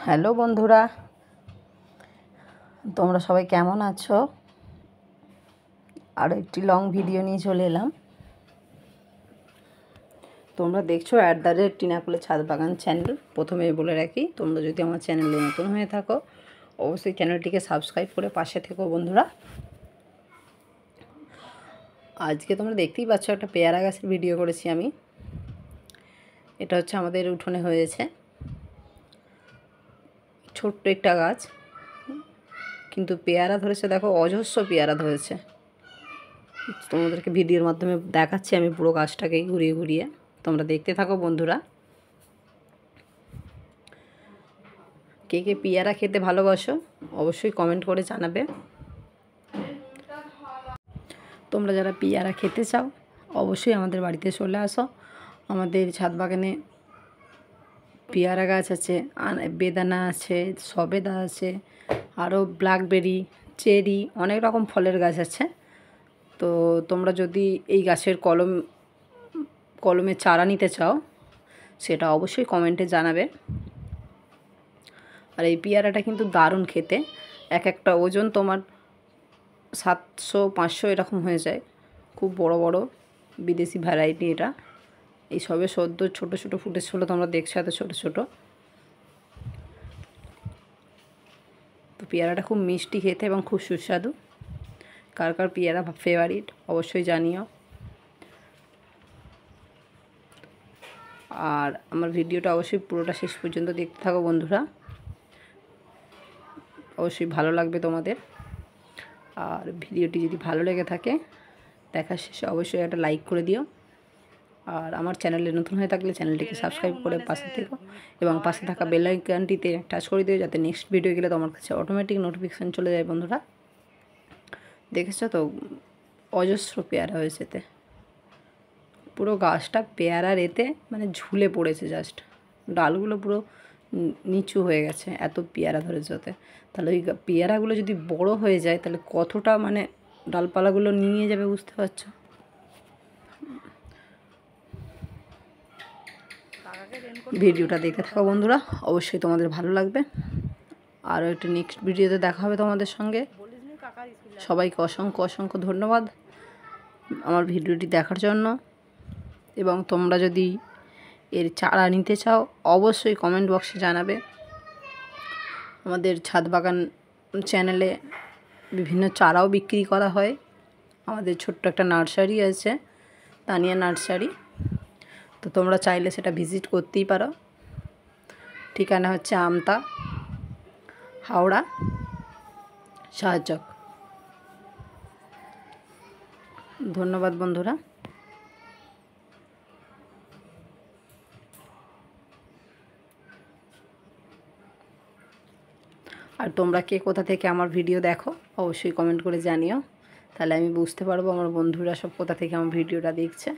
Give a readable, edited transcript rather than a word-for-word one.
Hello বন্ধুরা, তোমরা সবাই কেমন আছো? আরও একটি লং ভিডিও নিয়ে চলে এলাম। তোমরা দেখছো @টিনাকুলের ছাদ বাগান চ্যানেল। প্রথমে বলে রাখি, তোমরা যদি আমার চ্যানেলে নতুন হয়ে থাকো অবশ্যই চ্যানেলটিকে সাবস্ক্রাইব করে পাশে থেকো বন্ধুরা। আজকে তোমরা দেখতেই পাচ্ছ একটা পেয়ারা গাছের ভিডিও করেছি আমি। এটা হচ্ছে আমাদের উঠোনে হয়েছে, ছোট্ট একটা গাছ, কিন্তু পেয়ারা ধরেছে দেখো, অজস্র পেয়ারা ধরেছে। তোমাদেরকে ভিডিওর মাধ্যমে দেখাচ্ছি আমি পুরো গাছটাকে ঘুরিয়ে ঘুরিয়ে, তোমরা দেখতে থাকো বন্ধুরা। কে কে পেয়ারা খেতে ভালোবাসো অবশ্যই কমেন্ট করে জানাবে। তোমরা যারা পেয়ারা খেতে চাও অবশ্যই আমাদের বাড়িতে চলে আসো। আমাদের ছাদ বাগানে পেয়ারা গাছ আছে, বেদানা আছে, সবেদা আছে, আরও ব্ল্যাকবেরি, চেরি, অনেক রকম ফলের গাছ আছে। তো তোমরা যদি এই গাছের কলমে চারা নিতে চাও সেটা অবশ্যই কমেন্টে জানাবে। আর এই পেয়ারাটা কিন্তু দারুণ খেতে, এক একটা ওজন তোমার 700-500 এরকম হয়ে যায়। খুব বড় বড় বিদেশি ভ্যারাইটি এটা। এই সবে সদ্য ছোটো ছোটো ফুটেছিল, তোমরা দেখছো এত ছোটো ছোটো। তো পেয়ারাটা খুব মিষ্টি খেতে এবং খুব সুস্বাদু। কার কার পেয়ারা ফেভারিট অবশ্যই জানিও। আর আমার ভিডিওটা অবশ্যই পুরোটা শেষ পর্যন্ত দেখতে থাকো বন্ধুরা, অবশ্যই ভালো লাগবে তোমাদের। আর ভিডিওটি যদি ভালো লেগে থাকে দেখার শেষে অবশ্যই একটা লাইক করে দিও। আর আমার চ্যানেলে নতুন হয়ে থাকলে চ্যানেলটিকে সাবস্ক্রাইব করে পাশে থেকো এবং পাশে থাকা বেল আইকনটিতে টাচ করে দিও, যাতে নেক্সট ভিডিও গেলে তোমার কাছে অটোমেটিক নোটিফিকেশান চলে যায় বন্ধুরা। দেখেছো তো অজস্র পেয়ারা হয়েছে, এতে পুরো গাছটা পেয়ারার এতে মানে ঝুলে পড়েছে, জাস্ট ডালগুলো পুরো নিচু হয়ে গেছে, এত পেয়ারা ধরেছে ওতে। তাহলে ওই পেয়ারাগুলো যদি বড় হয়ে যায় তাহলে কতটা মানে ডালপালাগুলো নিয়ে যাবে বুঝতে পারছো। ভিডিওটা দেখতে থাকো বন্ধুরা, অবশ্যই তোমাদের ভালো লাগবে। আরও একটু নেক্সট ভিডিওতে দেখা হবে তোমাদের সঙ্গে। সবাইকে অসংখ্য অসংখ্য ধন্যবাদ আমার ভিডিওটি দেখার জন্য। এবং তোমরা যদি এর চারা নিতে চাও অবশ্যই কমেন্ট বক্সে জানাবে। আমাদের ছাদ বাগান চ্যানেলে বিভিন্ন চারাও বিক্রি করা হয়। আমাদের ছোট্ট একটা নার্সারি আছে, তানিয়া নার্সারি। তো তোমরা চাইলে সেটা ভিজিট করতেই পারো। ঠিকানা হচ্ছে আমতা, হাওড়া, সাহায্যক। ধন্যবাদ বন্ধুরা। আর তোমরা কে কোথা থেকে আমার ভিডিও দেখো অবশ্যই কমেন্ট করে জানিও, তাহলে আমি বুঝতে পারবো আমার বন্ধুরা সব কোথা থেকে আমার ভিডিওটা দেখছে।